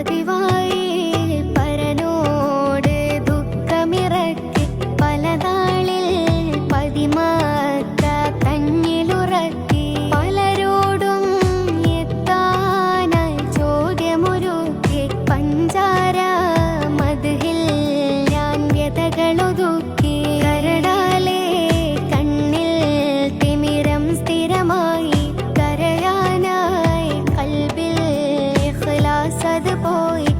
പതിവായി പരനോട് ദുഃഖമിറക്കി പലതാളിൽ പതിമാക്ക തന്നിലുറക്കി പലരോടും എത്താനായി ചോദ്യമൊരുക്കി പഞ്ചാര മദ്ഹിൽ ഞാൻ വ്യതകളൊതുക്കി കരടാലെ കണ്ണിൽ തിമിരം സ്ഥിരമായി കരയാനായി കൽബിൽ ഇഖ്ലാസ് അത് പോയി